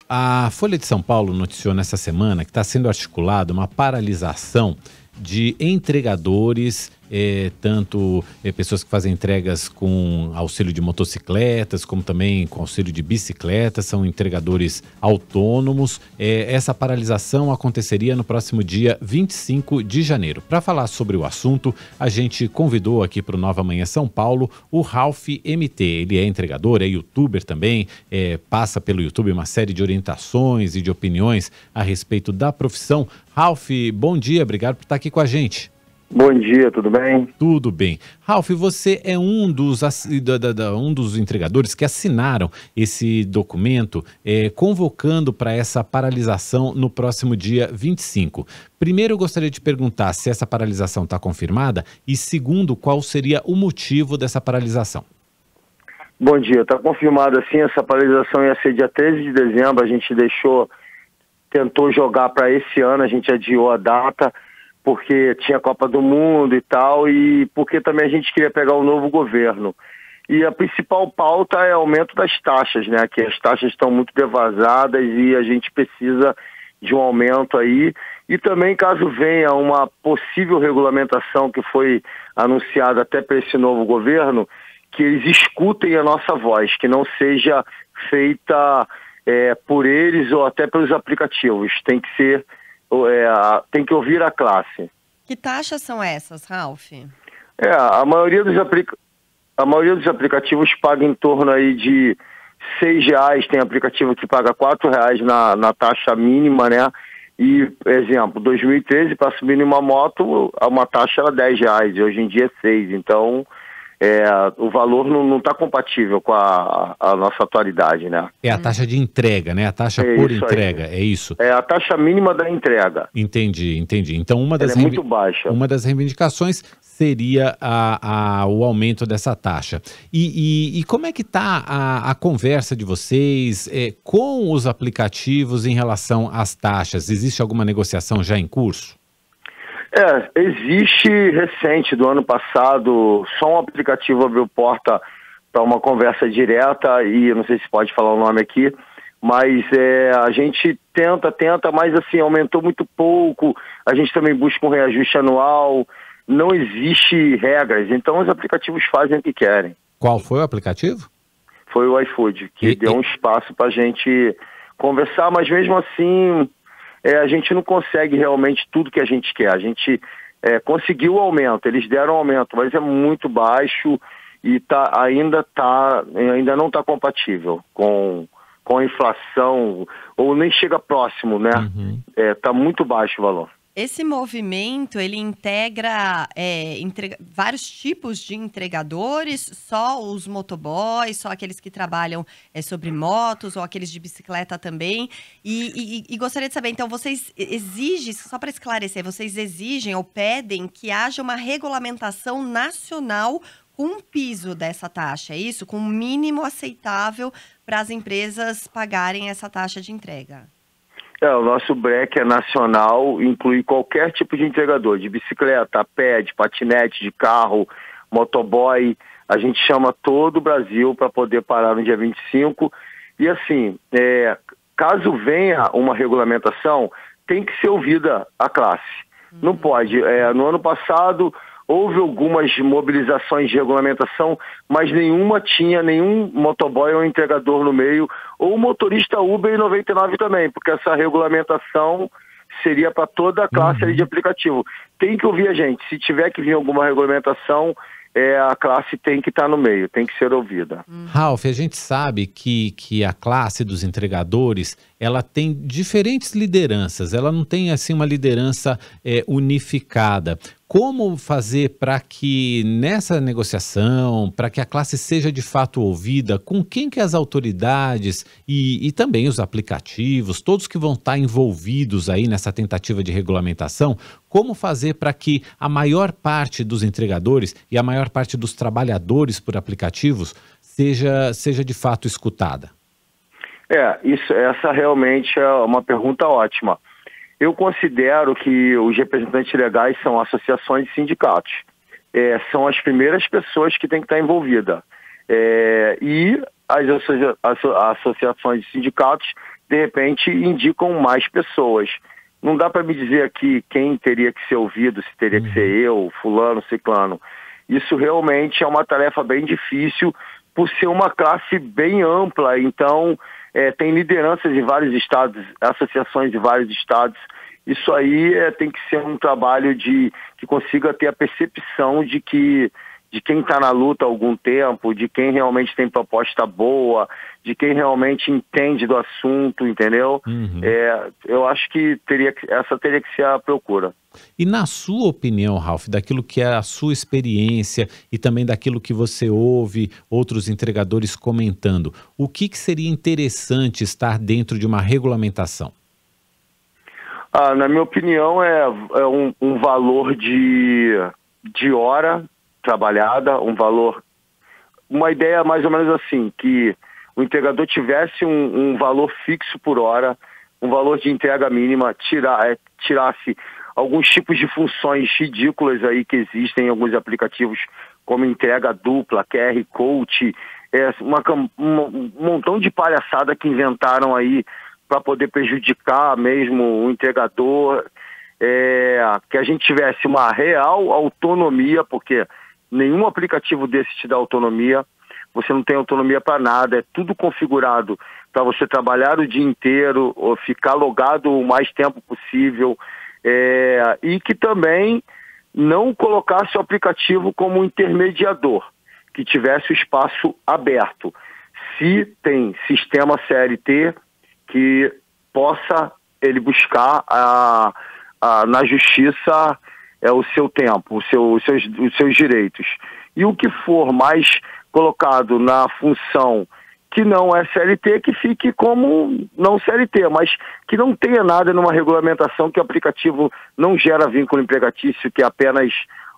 A Folha de São Paulo noticiou nessa semana que está sendo articulada uma paralisação de entregadores, tanto pessoas que fazem entregas com auxílio de motocicletas, como também com auxílio de bicicletas, são entregadores autônomos. Essa paralisação aconteceria no próximo dia 25 de janeiro. Para falar sobre o assunto, a gente convidou aqui para o Nova Manhã São Paulo o Ralph MT. Ele é entregador, é youtuber também, passa pelo YouTube uma série de orientações e de opiniões a respeito da profissão. Ralph, bom dia, obrigado por estar aqui com a gente. Bom dia, tudo bem? Tudo bem. Ralph, você é um dos entregadores que assinaram esse documento convocando para essa paralisação no próximo dia 25. Primeiro, eu gostaria de perguntar se essa paralisação está confirmada e, segundo, qual seria o motivo dessa paralisação? Bom dia, está confirmado assim, essa paralisação ia ser dia 13 de dezembro, a gente tentou jogar para esse ano, a gente adiou a data, porque tinha Copa do Mundo e tal, e porque também a gente queria pegar um novo governo. E a principal pauta é o aumento das taxas, né? Que as taxas estão muito devasadas e a gente precisa de um aumento aí. E também, caso venha uma possível regulamentação que foi anunciada até para esse novo governo, que eles escutem a nossa voz, que não seja feita por eles ou até pelos aplicativos. Tem que ouvir a classe. Que taxas são essas, Ralph? A maioria dos aplicativos paga em torno aí de R$6. Tem aplicativo que paga R$4 na taxa mínima, né? E, exemplo, 2013, para subir numa moto, uma taxa era R$10, e hoje em dia é 6. Então, o valor não está compatível com a nossa atualidade, né? É a taxa de entrega, né? A taxa por entrega, é isso? É a taxa mínima da entrega. Entendi. Então, muito baixa. Uma das reivindicações seria o aumento dessa taxa. E como é que está a conversa de vocês com os aplicativos em relação às taxas? Existe alguma negociação já em curso? Existe recente, do ano passado, só um aplicativo abriu porta para uma conversa direta, e eu não sei se pode falar o nome aqui, mas a gente tenta, mas assim, aumentou muito pouco, a gente também busca um reajuste anual, não existe regras, então os aplicativos fazem o que querem. Qual foi o aplicativo? Foi o iFood, que deu um espaço para a gente conversar, mas mesmo assim... a gente não consegue realmente tudo que a gente quer. A gente conseguiu o aumento, eles deram o aumento, mas é muito baixo e ainda não está compatível com a inflação, ou nem chega próximo, né? Está muito baixo o valor. Esse movimento, ele integra vários tipos de entregadores, só os motoboys, só aqueles que trabalham sobre motos, ou aqueles de bicicleta também. E gostaria de saber, então, vocês exigem, só para esclarecer, vocês exigem ou pedem que haja uma regulamentação nacional com um piso dessa taxa, é isso? Com um mínimo aceitável para as empresas pagarem essa taxa de entrega. O nosso break é nacional, inclui qualquer tipo de entregador, de bicicleta, a pé, de patinete, de carro, motoboy. A gente chama todo o Brasil para poder parar no dia 25. E assim, caso venha uma regulamentação, tem que ser ouvida a classe. Não pode. No ano passado, houve algumas mobilizações de regulamentação, mas nenhum motoboy ou entregador no meio, ou motorista Uber e 99 também, porque essa regulamentação seria para toda a classe ali de aplicativo. Tem que ouvir a gente. Se tiver que vir alguma regulamentação, a classe tem que estar no meio, tem que ser ouvida. Ralph, a gente sabe que a classe dos entregadores, ela tem diferentes lideranças, ela não tem assim uma liderança unificada. Como fazer para que nessa negociação, para que a classe seja de fato ouvida, com quem que as autoridades e também os aplicativos, todos que vão estar envolvidos aí nessa tentativa de regulamentação, como fazer para que a maior parte dos entregadores e a maior parte dos trabalhadores por aplicativos seja de fato escutada? Essa realmente é uma pergunta ótima. Eu considero que os representantes legais são associações e sindicatos. São as primeiras pessoas que têm que estar envolvidas. E as associações e sindicatos de repente indicam mais pessoas. Não dá para me dizer aqui quem teria que ser ouvido, se teria que ser eu, fulano, ciclano. Isso realmente é uma tarefa bem difícil por ser uma classe bem ampla. Então, tem lideranças em vários estados, associações de vários estados. Isso aí tem que ser um trabalho que consiga ter a percepção de quem está na luta há algum tempo, de quem realmente tem proposta boa, de quem realmente entende do assunto, entendeu? Eu acho que essa teria que ser a procura. E na sua opinião, Ralf, daquilo que é a sua experiência e também daquilo que você ouve outros entregadores comentando, o que seria interessante estar dentro de uma regulamentação? Na minha opinião, é um valor de hora trabalhada, uma ideia mais ou menos assim, que o entregador tivesse um valor fixo por hora, um valor de entrega mínima, tirasse alguns tipos de funções ridículas aí que existem em alguns aplicativos, como entrega dupla, QR Code, um montão de palhaçada que inventaram aí para poder prejudicar mesmo o entregador, que a gente tivesse uma real autonomia, porque nenhum aplicativo desse te dá autonomia, você não tem autonomia para nada, é tudo configurado para você trabalhar o dia inteiro, ou ficar logado o mais tempo possível, e que também não colocasse o aplicativo como intermediador, que tivesse o espaço aberto. Se tem sistema CLT, que possa ele buscar na justiça o seu tempo, os seus direitos. E o que for mais colocado na função que não é CLT, que fique como não CLT, mas que não tenha nada numa regulamentação que o aplicativo não gera vínculo empregatício, que é apenas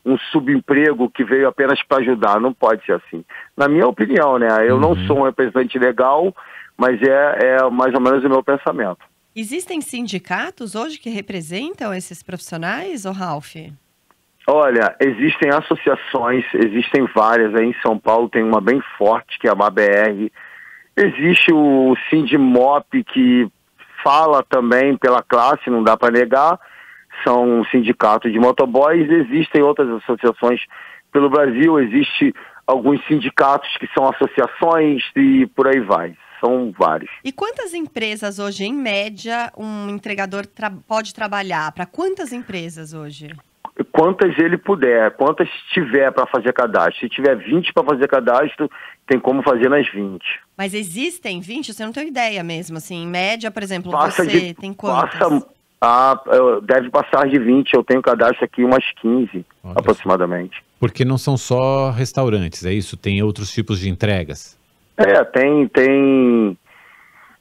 um subemprego que veio apenas para ajudar. Não pode ser assim. Na minha opinião, né? Eu não sou um representante legal, mas é mais ou menos o meu pensamento. Existem sindicatos hoje que representam esses profissionais, ô Ralf? Olha, existem associações, existem várias. Aí em São Paulo tem uma bem forte, que é a MABR. Existe o Sindimop, que fala também pela classe, não dá para negar. São sindicatos de motoboys. Existem outras associações pelo Brasil. Existem alguns sindicatos que são associações e por aí vai. São vários. E quantas empresas hoje, em média, um entregador pode trabalhar? Para quantas empresas hoje? Quantas ele puder, quantas tiver para fazer cadastro. Se tiver 20 para fazer cadastro, tem como fazer nas 20. Mas existem 20? Você não tem ideia mesmo, assim, em média, por exemplo, tem quantas? Deve passar de 20, eu tenho cadastro aqui umas 15, aproximadamente. Porque não são só restaurantes, é isso? Tem outros tipos de entregas?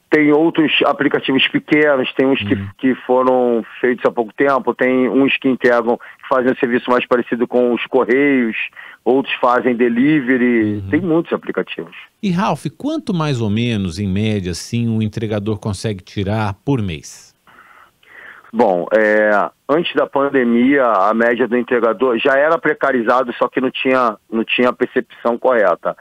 Tem outros aplicativos pequenos, tem uns que foram feitos há pouco tempo, tem uns que entregam, que fazem um serviço mais parecido com os Correios, outros fazem delivery, tem muitos aplicativos. E Ralf, quanto mais ou menos, em média, assim, um entregador consegue tirar por mês? Bom, antes da pandemia, a média do entregador já era precarizado, só que não tinha a percepção correta.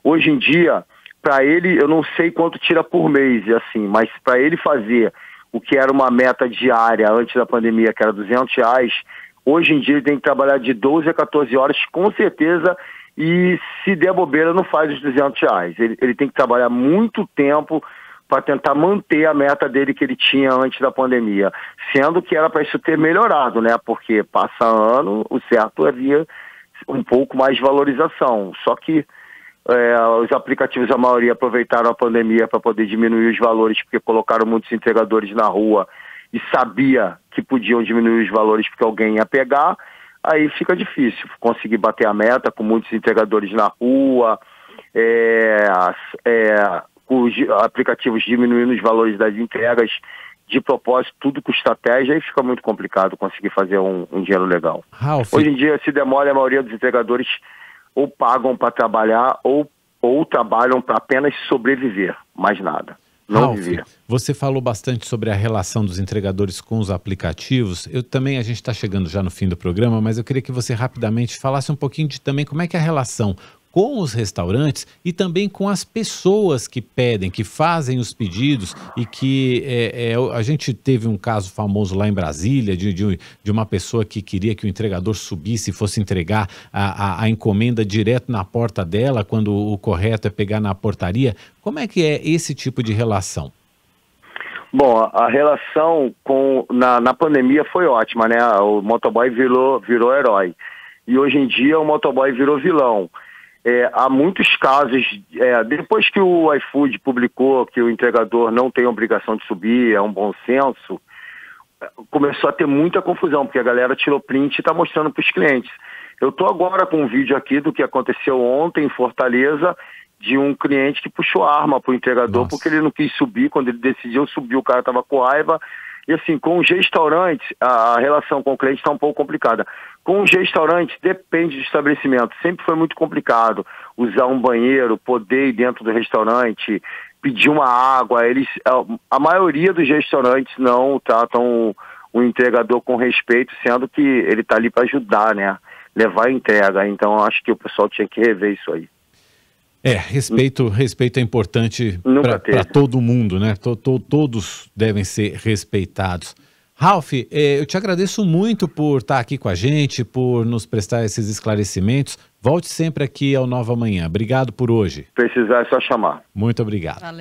Hoje em dia, para ele, eu não sei quanto tira por mês, assim, mas para ele fazer o que era uma meta diária antes da pandemia, que era R$200, hoje em dia ele tem que trabalhar de 12 a 14 horas, com certeza, e se der bobeira não faz os R$200. Ele tem que trabalhar muito tempo para tentar manter a meta dele que ele tinha antes da pandemia, sendo que era para isso ter melhorado, né? Porque passa ano, o certo havia um pouco mais de valorização, só que os aplicativos, a maioria, aproveitaram a pandemia para poder diminuir os valores, porque colocaram muitos entregadores na rua e sabia que podiam diminuir os valores porque alguém ia pegar, aí fica difícil conseguir bater a meta com muitos entregadores na rua, os aplicativos diminuindo os valores das entregas de propósito, tudo com estratégia, aí fica muito complicado conseguir fazer um dinheiro legal. Ralf. Hoje em dia, se demora, a maioria dos entregadores ou pagam para trabalhar ou trabalham para apenas sobreviver, mais nada. Não Ralf, viver. Você falou bastante sobre a relação dos entregadores com os aplicativos. A gente está chegando já no fim do programa, mas eu queria que você rapidamente falasse um pouquinho de também como é que é a relação com os restaurantes e também com as pessoas que pedem, que fazem os pedidos e que a gente teve um caso famoso lá em Brasília de uma pessoa que queria que o entregador subisse e fosse entregar a encomenda direto na porta dela, quando o correto é pegar na portaria. Como é que é esse tipo de relação? Bom, a relação na pandemia foi ótima, né? O motoboy virou herói. E hoje em dia o motoboy virou vilão. Há muitos casos, depois que o iFood publicou que o entregador não tem obrigação de subir, é um bom senso, começou a ter muita confusão, porque a galera tirou print e está mostrando para os clientes. Eu estou agora com um vídeo aqui do que aconteceu ontem em Fortaleza, de um cliente que puxou arma para o entregador. Nossa. Porque ele não quis subir. Quando ele decidiu subir, o cara estava com raiva. E assim, com os restaurantes, a relação com o cliente está um pouco complicada. Com os restaurantes, depende do estabelecimento. Sempre foi muito complicado usar um banheiro, poder ir dentro do restaurante, pedir uma água. A maioria dos restaurantes não tratam o entregador com respeito, sendo que ele está ali para ajudar, né? Levar a entrega. Então, acho que o pessoal tinha que rever isso aí. Respeito é importante para todo mundo, né? Todos devem ser respeitados. Ralph, eu te agradeço muito por estar aqui com a gente, por nos prestar esses esclarecimentos. Volte sempre aqui ao Nova Manhã. Obrigado por hoje. Precisar é só chamar. Muito obrigado. Valeu.